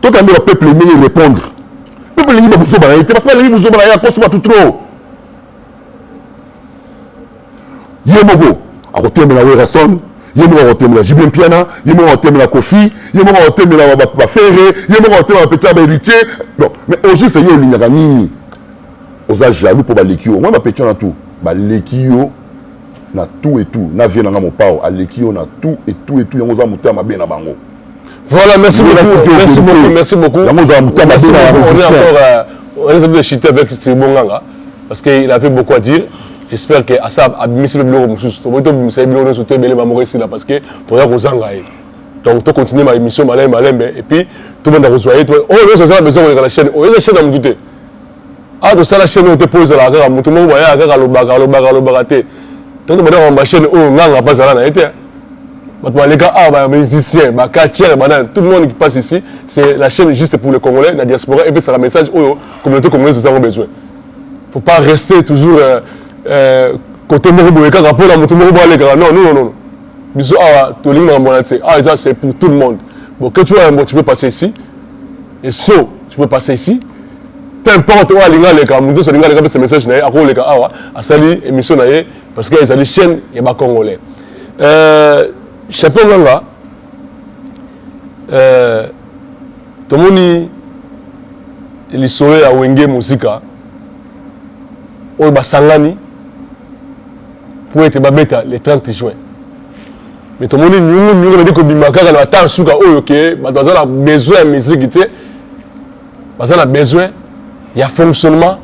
Tout à l'heure, le peuple est répondre. Le peuple est besoin de parce que les besoin de consommer tout trop. Yemoko, à côté de la Werason, Yemoko à côté de la Jibien Piana, Yemoko à côté de la Kofi, Yemoko à côté de la Ferré, Yemoko à côté de la Petit Héritier. Non, mais aujourd'hui c'est yo l'inagani. Aux âges jaloux pour l'équio. Moi, je suis tout. L'équio, na tout et tout. Na vie na mon pao. À l'équio, na tout et tout. On a monté à ma bien à bango. Voilà, merci beaucoup. On est en train de chuter avec Tibonganga parce qu'il avait beaucoup à dire. J'espère que Assab a mis le bureau comme ça. Parce que tu as donc, tu continues ma émission, et puis tout le monde a reçu. Oh, nous avons besoin de la chaîne. Oh, la chaîne a monté. Ah, de ça la chaîne où tu poses la gare, tout le monde voit la gare, le baraté. Tant que tu as ma chaîne où on n'a pas ça là, les gars, les musiciens, tout le monde qui passe ici, c'est la chaîne juste pour les Congolais, la diaspora, et puis c'est un message où la communauté congolaise a besoin. Il ne faut pas rester toujours côté Morobo, et rapport à Morobo, non. Bisous, c'est pour tout le monde. Bon, que tu vois, tu peux passer ici, et tu peux passer ici. Peu importe où les gars, ce message à les gars, à saluer émission parce qu'il y a des chaînes, il y a des Congolais. Chapeau Ganga, tout le monde il saurait à Wenge Musika, au Basangani, pour être babeta le 30 juin. Mais tout le monde nous dit que Bimakara n'a pas souka ok, mais on a besoin de musique, on a besoin. Il y a fonctionnement,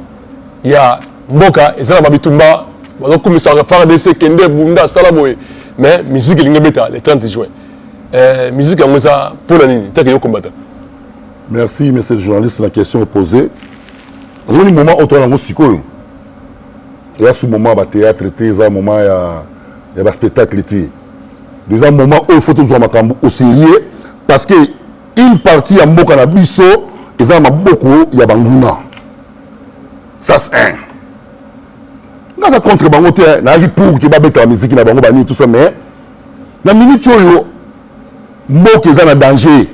il y a Mboka, et ça va bitumba, on a commencé à faire des séquendes, Bunda, Salaboy, mais musique est le 30 juin. Musique est pour la ligne, t'as que combattant. Merci, monsieur le journaliste, la question est posée. Au moment où on a un il y a ce moment de théâtre, il y a un moment de spectacle. Il y a un moment où il faut toujours au sérieux, parce qu'une partie à Mboka na biso, il y a beaucoup, il y a Banguna. Ça c'est un. Dans un contre bangote, na pour que babeta la musique na bango bani tout ça mais na minute yo mboka eza na danger.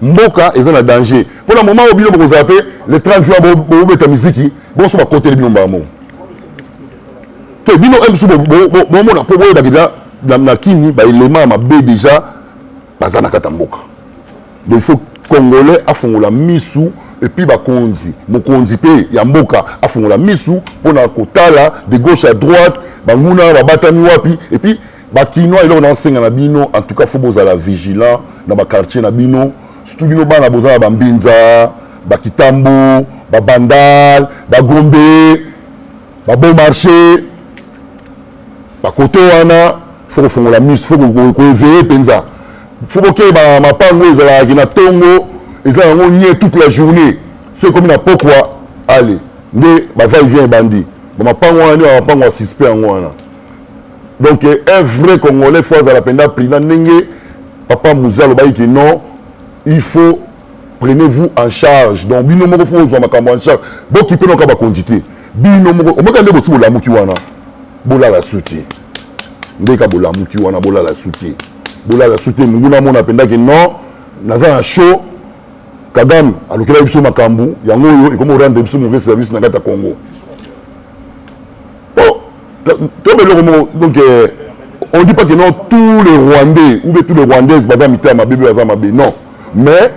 mboka eza na danger pour le moment au bino vous appelez le 30 juin bo beta musique bon so ba côté bino mbamo te bino emsu bo mona po boye bakida na kini ba élément mabe déjà bazana kata mboka donc il faut congolais afongola misu et puis bakonzi mokonzi pe ya mboka afongola misu pona kotala de gauche à droite banguna babatami wapi et puis bakinois il on enseigna na bino en tout cas faut bozala vigilant na ba quartier na bino surtout bino bana bozala bambinza bakitambo babandal bagombe babo marché bakoto wana faut fongola misu faut ko éveiller penza faut que ma pango ezala na tongo ezala ngo nie toute la journée c'est comme na pokwa allez ne ba va et vient bandi ma pango wana ma pango suspect en wana donc un vrai congolais faut à la penda prina ndenge papa Mouzalo ba ki non il faut prenez-vous en charge donc bino moko faut zo makambo en charge donc il peut non ka ba quantité bino moko o maka ndebo tsi bola muki wana bola la soutien ndeka bola muki wana bola la soutien bola la soutien munguna mona penda ki non naza un show Kagame alukela biso makambu yango yo e comme rendre biso mauvais service na kata Congo donc on dit pas que non tous les Rwandais ou bien tous les Rwandaises bazam mita ma bébé bazam ma non mais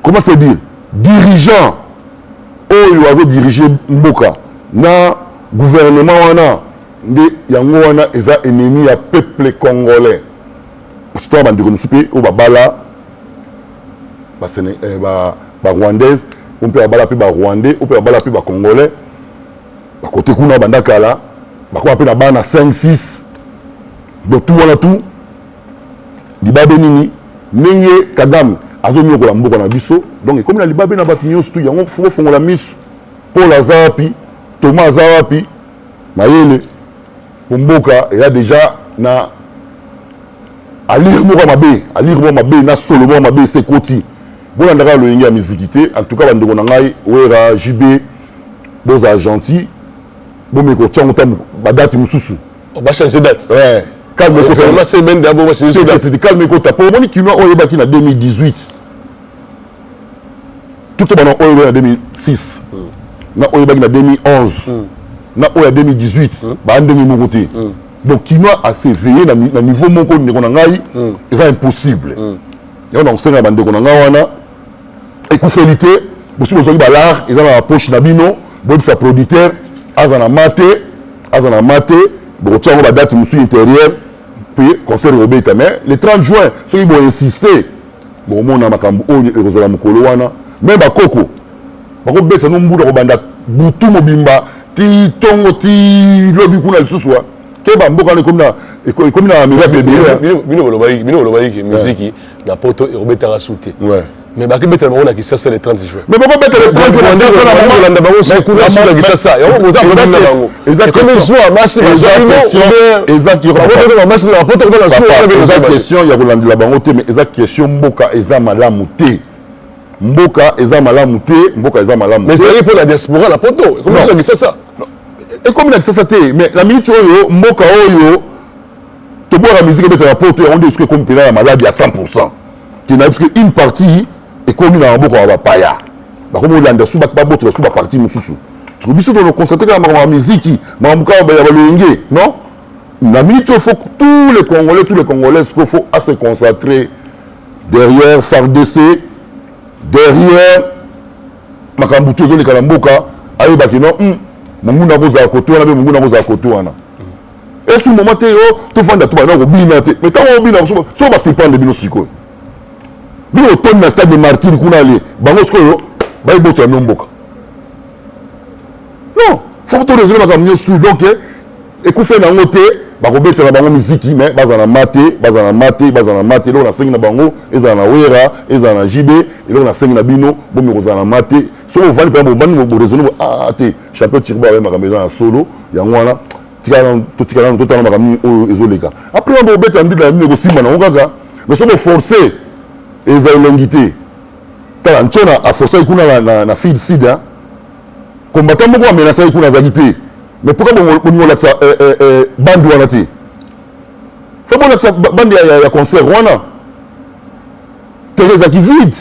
comment se dire dirigeant oyo azo diriger mboka na gouvernement wana nde yango wana eza ennemi ya peuple congolais parce que bandi ko souper o babala ba rwandaise on peut babala pe ba rwandais on peut babala pe ba congolais ba côté kuna banda kala ba ko pe na bana 5 6 donc tout wana tout libabe nini nenge Kagame azomi ko la mboka na biso donc comme na libabe na batu nyonso tout yango faut fongola misu Paul Azapi Thomas Azapi mayele mboka il y a déjà na alire mo mabe na solo mo mabe c'est koti bon ndaka lo yengi ya mizikité en tout cas bandeko na ngai wera JB boza gentil bon me ko tchongo tam badati mususu on va changer date ouais calme ko vraiment c'est ben d'abord c'est juste date calme ko tapo moni kino oyeba ki na 2018 tout ça bana oyeba na 2006 na oyeba ki na 2011 na oya 2018 ba ndenge mo côté donc kino a s'éveiller na niveau moko ndeko na ngai c'est impossible et on sait na bandeko na ngai wana écoufélité bosi bozongi balar eza na poche na bino bobisa producteur azana mate bokotiango badate mosusu intérieur puis concert robeta mais le 30 juin soki boinsister bokomona makambo oyo ekozala mokolo wana même bakoko bakobesa no mbuda kobanda butu mobimba ti tongo ti lobi kuna lisusu wa ke bamboka ekomi na miracle ebele bino bolobaki musiki na poto erobetaka sute mais baki beta na ki ça le 30 juin mais pourquoi beta le 30 juin ça na Rwanda bango sekula sur ki ça ya on na bango exactement soit masse na poto na sur question ya Rolanda la bango te mais exact question mboka eza malamu te mboka eza malamu mais c'est pour la diaspora la poto comment sur ki ça et comme na ça te mais la minute oyo mboka oyo to boire la musique beta la poto on dit que comme pena malade à 100% qui n'a parce que une partie et comme na mboka wa bapaya ba comme Rolanda sous ba boto sous ba partie mususu tu biso do concentrer na musique mamuka ba ya balenge non la minute il faut que tous les Congolais qu'il faut à se concentrer derrière FARDC derrière makambuto zo le kalamboka ayo ba kino mungu na boza koto wana be mungu na boza koto wana et ce moment te yo to fanda to ba na ko bina te mais tant on bina so ba sipande bino siko bino ton na stade de martyr kuna ali bango siko yo ba iboto ya mboka non faut to résoudre makambo nyonso donc et ko fait na ngote ba ko betela bango muziki mais bazana mate lo na sengi na bango ezana na wera ezana na JB lo na sengi na bino bo mi kozana mate so on va pas bon bo raisonner te champion tirba ba makambo ezana solo yango wana tikana to tana makambo ezoleka après on bo betela ndi na mino ko simba na ngaka mais so bo forcer ezalengité tala nchona a forcer kuna na field sida combattant moko amenacer kuna zakité mais pourquoi on a ça bande wana ti faut bon ça bande ya concert wana tereza qui vide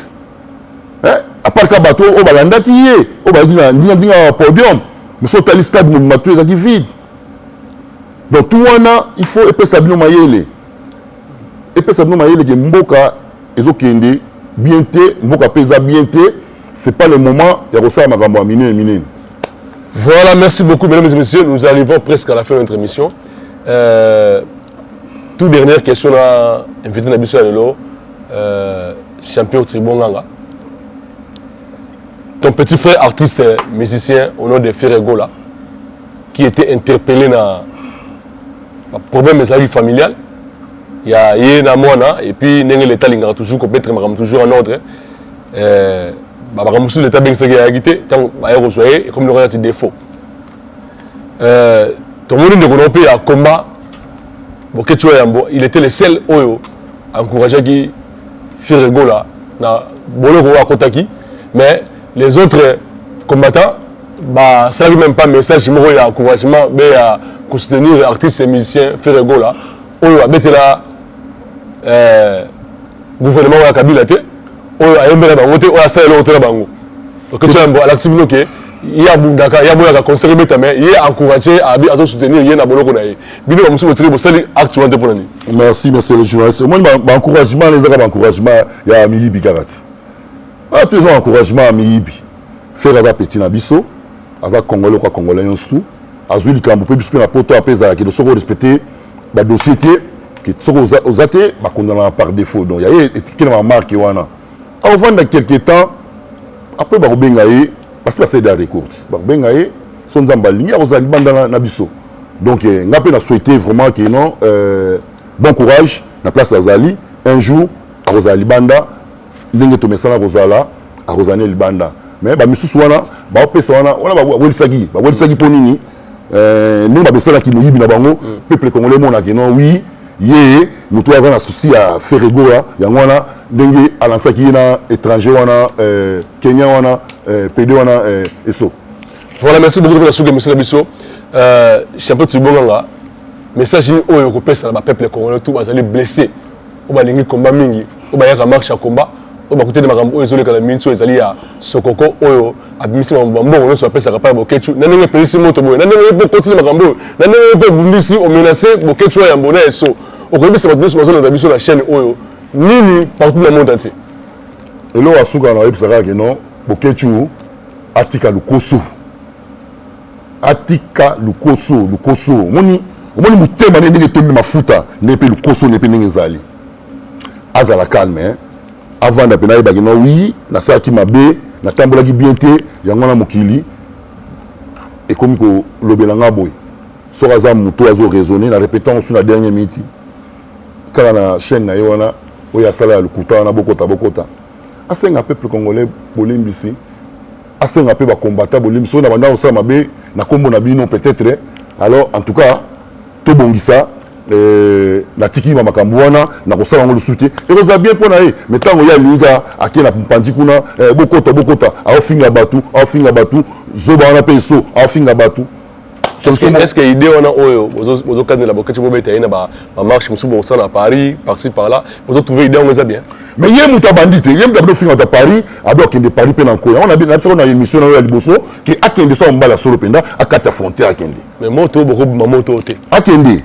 à part ka bateau au balanda qui est au balanda ndinga podium mais sur tali stade matou qui vide donc tout wana il faut epesa sabino mayele que mboka ezokende bien té mboka pesa bien té c'est pas le moment ya kosa makambo ya mine. Voilà, merci beaucoup mesdames et messieurs, nous arrivons presque à la fin de notre émission. Toute dernière question à invité Nabiso Alelo, champion Tribonganga. Ton petit frère artiste musicien au nom de Ferregola, qui était interpellé dans un problème familial. Il y a un mois et puis l'État lingara toujours toujours en ordre. L'État bien que agité, tant et comme le relatif défaut. Ton monde de Ronopé a combat. Il était le seul oyo à encourager qui Ferregola na Boloko à Kotaki, mais les autres combattants, ça ne même pas message et encouragement à soutenir artistes et musiciens Ferregola. Oyo a bêté là gouvernement de Kabila te, oyo a yombela bango te, oyo a sala l'autre bango. Donc tu as l'activité il y a bundaka, il y a conseiller mais il y a encouragé à soutenir il y a na boloko na ye. Bino ba musu botsiri bo sali actuellement pour nani. Merci monsieur le journaliste. Moi encouragement les gars encouragement il y a Mili Bikarat. Ah toujours encouragement à Mili. Faire ada petit na biso, aza congolais quoi congolais tout. Azuli kambo pe biso na poto apesa ki de soko respecter ba dossier qui soko ozate ba condamné par défaut. Donc il y a étiqueté na marque wana. Avant de quelques temps après ba bengaye parce que c'est des recours. Bengaye son zambalingi ozali banda na biso. Donc ngape na souhaiter vraiment que non bon courage na place azali un jour à Rosali Banda ndenge to mesana Rosala à Rosane Libanda mais ba misusu wana ba opesa wana ba welisagi ponini ndenge ba besala ki moyibi na bango peuple congolais mona que non oui yé nous tous na souci à Ferregola yango wana ndenge alansaki na étranger wana Kenya wana PD wana eso. Voilà, merci beaucoup pour la souga monsieur Nabiso. Champion Tribonganga message oyo ko pesa na peuple congolais tout bazali blessé o balingi combat mingi o ba yaka marche à combat o ba côté de makambo oyo zoleka la minso ezali ya sokoko oyo abimisi mbongo no so pesa ka bokechu na ndenge pelisi moto boyo na ndenge pe continue makambo na ndenge pe bundisi o menacer bokechu ya mbona eso o ko bisa bato so na biso la chaîne oyo nini partout dans le monde entier elo asuka na ebisaka ke non bokechu atika lukoso moni mutema ndenge tombi mafuta nepe lukoso nepe ndenge zali azala calme avant da pena ibaki no oui na saki mabe na tambola ki bien te yango na mokili et comme ko lobelanga boy so raza muto azo raisonner na répétant sur la dernière minute kala na chaîne na yona oya sala lukuta na bokota asenga peuple congolais bolimbisi asenga pe ba combattant bolimbisi na banda osala mabe na kombo na bino peut-être alors en tout cas to bongisa na tiki ma makambo wana na kosala ngolo soutien et roza bien pona mais tango ya liga akena pandi kuna bokota aofinga batu zoba na peso aofinga batu. Est-ce que l'idée on a aux cadres de la boquette bobeta ina ba marche musu bo à Paris par-ci par-là vous trouver idée on les a bien mais yé muta bandite yé muta bino finga ta Paris abo kende Paris pe na koya on a bien on a une émission na liboso qui akende so mbala solo penda akata frontière akende mais moto boko moto te akende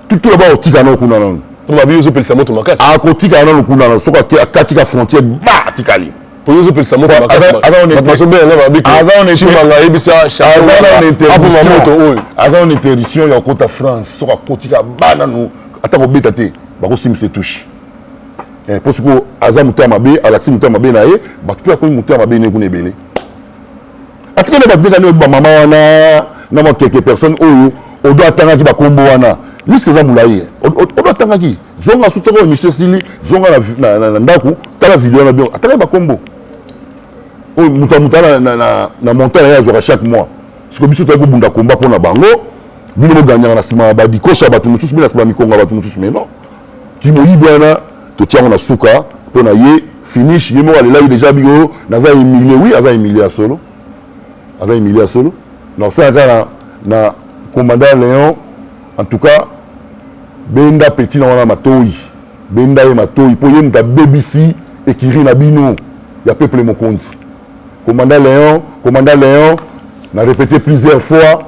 tout là-bas otika na kuna na to ba biyo zo pelisa moto makasi akotika na kuna na soko akatika frontière ba tikali pour nous pelisa moto makasi baso be na ba biko chimanga ebisa aza une interdiction ya kota France soko akotika bana no atako beta te bako simse touche parce que aza mutama be alaxi mutama be na ye batu ko mutama be ne kuna ebele atika na ba ne ba mama wana na mo quelques personnes oyo o doit attendre ki ba kombo wana ni c'est moulaye o doit attendre ki zonga sutoko monsieur Sili zonga na ndaku tala vidéo na bien attendre ba kombo o mutamutana na montagne ya zo chaque mois parce que biso to ko bunda komba pona bango bino mo gagner na sima ba dikosha batu mutusu bina sima mikonga batu mutusu mais non ki mo yibana to tiango na suka pona ye finish yemo ale là déjà bigo naza humilié oui aza humilié solo non ça na commandant Léon en tout cas benda petit na wana matoi benda ye matoi po ye muta BBC écrit Nabino, il y a peuple mon compte. Commandant Léon, n'a répété plusieurs fois,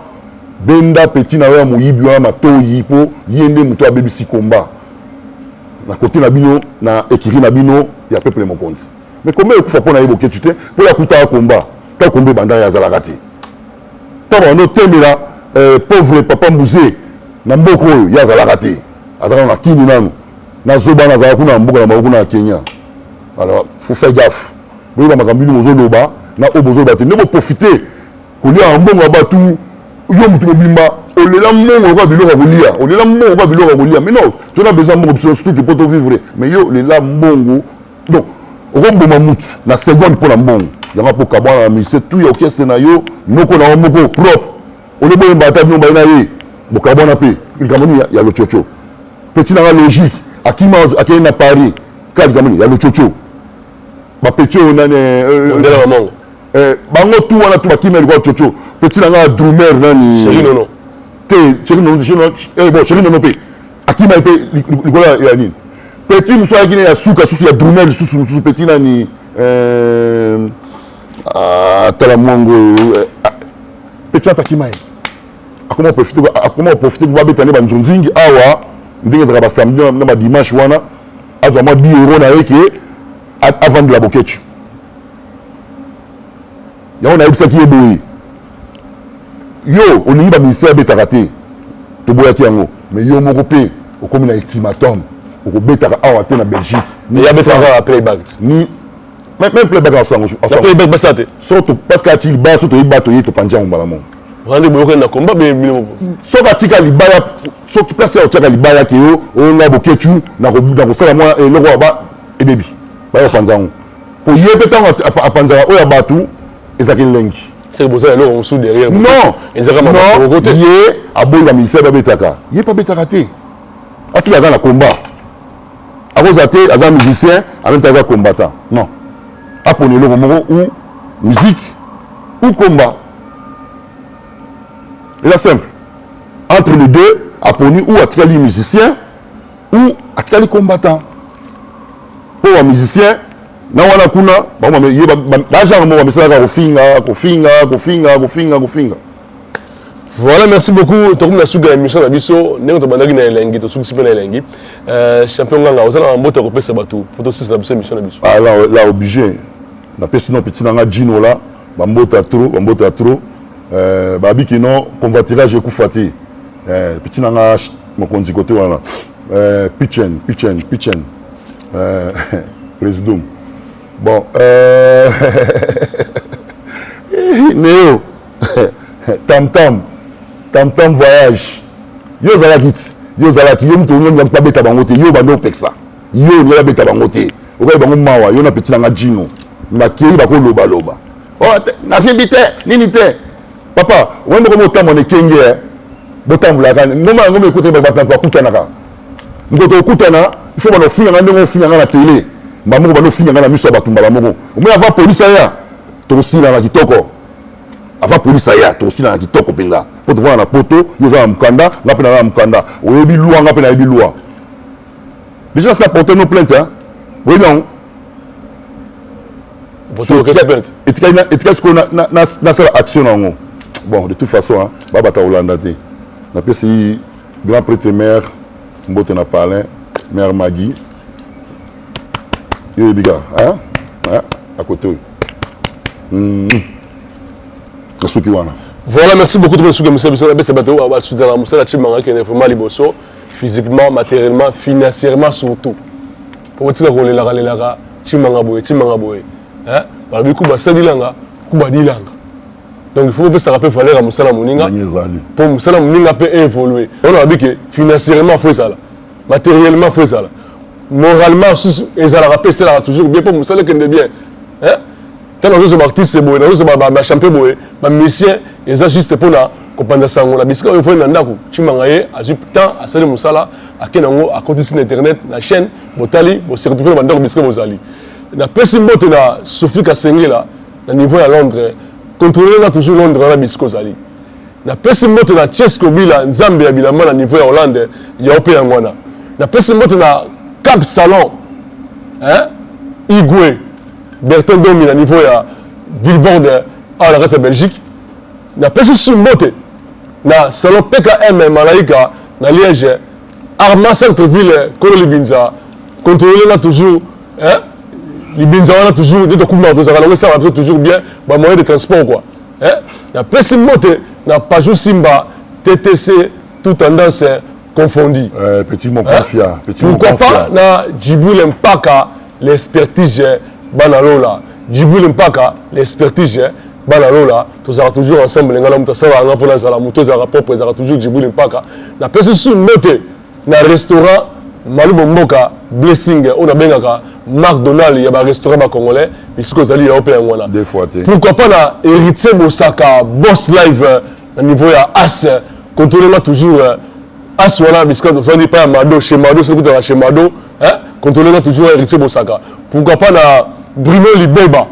Benda petit na wa muyibi wa matoyi po yende muto abebisi combat. Na côté Nabino, na écrit Nabino, il y a peuple mon compte. Mais comment il faut pour na évoquer tu t'es pour la kuta combat, ta combat banda ya zalakati. Ta no temela pauvre papa musée na mboko ya zalakati. Azala na kini nanu. Na zoba na zala kuna mboka na mboka na Kenya. Alors, faut faire gaffe. Vous avez makambi nous loba na obozo bati. Ne profiter ko lia mbongo batu yo mutu bimba olela mbongo ba biloko kolia. Olela mbongo ba biloko kolia. Mais non, tu as besoin de mbongo surtout pour te vivre. Mais yo lela mbongo. Donc, rombo mamutu na seconde pour la mbongo. Yanga pour kabana mi c'est tout yo kese na yo noko na mbongo propre. Ole boye mbata bino ba na ye. Bo kabana pe. Il kamoni ya lo chocho. Petit na logique. Akima akena Paris. Kali kamoni ya lo chocho. Ba petit nane ndela mamango. Bango tout wana tout bakima le chocho. Petit na nga drumer nani. Chéri nono. Chéri nono bon chéri nono pe. Akima pe likola ya nini. Petit muso akina ya suka susu ya drumer susu petit nani tala mongo petit akima ye. Comment profiter pour babetane ba nzonzingi awa ndenge za ba samedi na ba dimanche wana azama 10 € na yeke avant de la boketu. Ya on a eu ça qui est boui. Yo, on y va ministère betaraté. To boya ki yango. Mais yo moko pe au comme na ultimatum. Au betara awa te na Belgique. Ni ya betara playback. Ni même playback en sango. La playback basate. Surtout parce que il ba surtout il bato yi to panja ngbalamo. Rendez-vous na combat mais soka tika libaya soki place ya tika libaya ke yo on na boketu na ko sala moi et loko ba e baby ba panza ngo pour yebe tango a panza o ya batu ezaki lengi c'est pour ça on sous derrière non ezaka ma côté yé aboyi la ministère ba betaka yé pas betaka te atila dans la combat a cause até azan musicien en même temps azan combattant non apone loko moko ou musique ou combat. C'est simple. Entre les deux, Aponi ou Atikali musicien ou Atikali combattant. Pour un musicien, na wana kuna, voilà, merci beaucoup. Tokum na suga émission na biso, ne to bandaki na elengi, to sugi sipe na elengi. Champion nganga, ozana na mbote ko pesa batu. Pour to six na biso émission na biso. Ah là obligé. Na pesi no petit na Gino là, ba mbota trop. Babi qui non convoiturage ekufati petit nanga mokonzi côté wana pitchen président bon Néo tam voyage yo zalaki yo mto ngomba pa beta bango te yo bando peksa yo nyola beta bango te okai bango mawa yo na petit nanga Gino makiri bako loba oh na vite nini te papa, on est comme autant mon ékenge, botam la gan. Non mais on écoute ba ba kutana ka. Ngoto kutana, il faut qu'on finisse on finisse na télé. Mamu ba no finisse na miso ba tumba moko. On va avoir police ya. To sila na kitoko. Avant police ya, to sila na kitoko penga. Pour te voir na poto, yo za mkanda, ngapena na mkanda. Oyebi loi ngapena yebi loi. Déjà ça porter nos plaintes hein. Oui non. Et qu'est-ce qu'on a cette action en bon, de toute façon, hein, Babata Hollanda, na PC, grand prêtre mère, Mbote na Palin, mère Magui, yo biga, hein, à côté. Voilà, merci beaucoup de monsieur physiquement, matériellement, financièrement surtout. Pour dire qu'on est là, Chimanga boy. Hein? Par le coup, Sadilanga, Kubadilanga. Donc il faut que ça rappelle Valère à Moussala Mouninga. Pour Moussala Mouninga peut évoluer. On a dit que financièrement, il faut ça. Matériellement, il faut ça. Moralement, ils ont rappelé ça toujours bien pour Moussala qui est bien. Tant que les artistes, c'est beau, les champions, les musiciens, ils ont juste pour la compensation. On a dit qu'il faut un andako. Chimangaye, à du temps, à Salé Moussala, à Kenango, à côté de Internet, la chaîne, Botali, pour se retrouver dans le biscuit Mozali. Na pesimbote na Sophie Kasenge là, na niveau à Londres, contrôler na toujours Londres na biscuit Mozali. Na pesimbote na Chesco Bila, Nzambe Abilama na niveau à Hollande, ya opé ngwana. Na pesimbote na Cap Salon, hein? Igwe, Bertrand Domi à niveau ya Billboard à la rate Belgique. Na pesi sur mote. Na salon PKM Malaika na Liège. Arma centre-ville Kolo Libinza. Contrôler là toujours hein Libinza on a toujours des documents vous avez ça va toujours bien ba moyen de transport quoi. Hein? Na pesi mote na Pajou Simba TTC toute tendance confondue. Petit mon confia, petit mon confia. Pourquoi pas na Djiboul Mpaka l'expertise banalola. Djiboul Mpaka l'expertise banalola. Tous aura toujours ensemble les gars là ça va pour la moto ça rapport pour aura toujours Djiboul Mpaka. Na pesi sur note na restaurant Malubo Mboka Blessing on a bengaka McDonald's il y a un restaurant ba congolais puisque vous allez européen voilà. Des fois pourquoi pas na héritier Bosaka Boss Live au niveau ya As contrôler toujours As voilà puisque vous venez pas à Mado chez Mado c'est que chez Mado hein contrôler toujours héritier Bosaka pourquoi pas na Bruno Libeba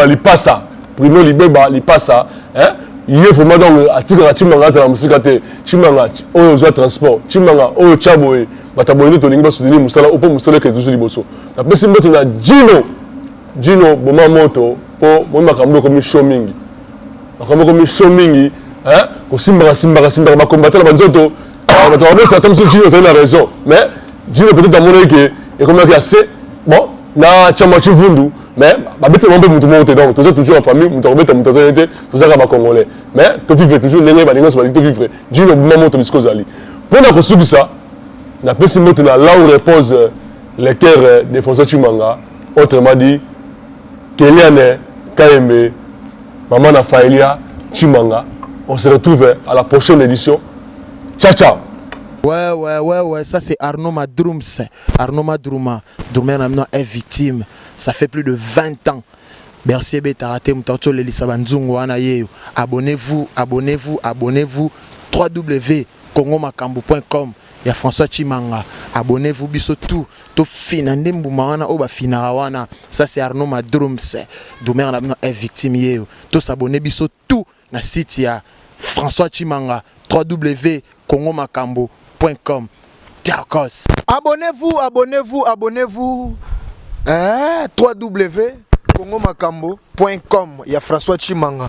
li passa Bruno Libeba li passa hein il faut donc atika chimanga za musika te chimanga oyo zo transport chimanga oyo chaboe bataboye to ningi basudini musala opo musala ke toujours liboso na pesi mboto na Gino boma moto po boma kambo comme show mingi hein ko simba ba combattre ba nzoto ba to ba ça tombe sur Gino c'est la raison mais Gino peut-être à mon que et comme il a assez bon na chama chivundu mais ba bete mo mutu moto donc toujours en famille mutu robeta mutu zalité tout ça ba congolais mais to vivre toujours ndenge ba ningo so ba to vivre Gino boma moto bisko zali pour na ko subisa na pesi moto na là où repose le cœur de François Chimanga autrement dit Kéliane Kaembe Maman Nafaelia Chimanga on se retrouve à la prochaine édition ciao. Ouais, ça c'est Arnaud Madroums. Arnaud Madrouma, Doumena est victime. Ça fait plus de 20 ans. Bercier Betarate Moutarto Lelisa Banzungu Anaye. Abonnez-vous. www.congomakambo.com. Il y a François Chimanga. Abonnez-vous, biso tout. To finande mbumawana oba finarawana. Ça c'est Arnaud Madroums. Doumena est victime. To s'abonner biso tout. Na site ya François Chimanga. www.congomakambo.com. Abonnez-vous. www.congomakambo.com. Il y a François Chimanga.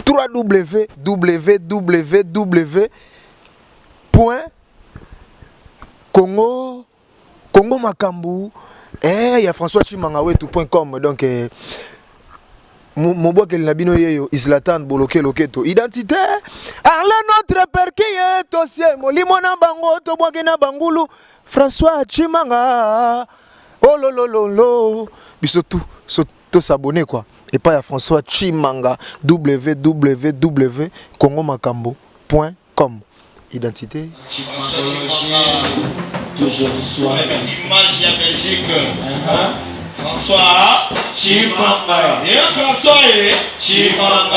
www.congomakambo. Il y a François Chimanga wetu.com. Donc mon bois qu'elle n'a bino yeyo Islatan boloke loketo identité arle notre père qui est aussi molimona bango to bois na bangulu François Chimanga oh lolololo biso tout s'abonner quoi et pas à François Chimanga www.congomakambo.com identité toujours soir image ya Belgique François Chimanga. François Chimanga.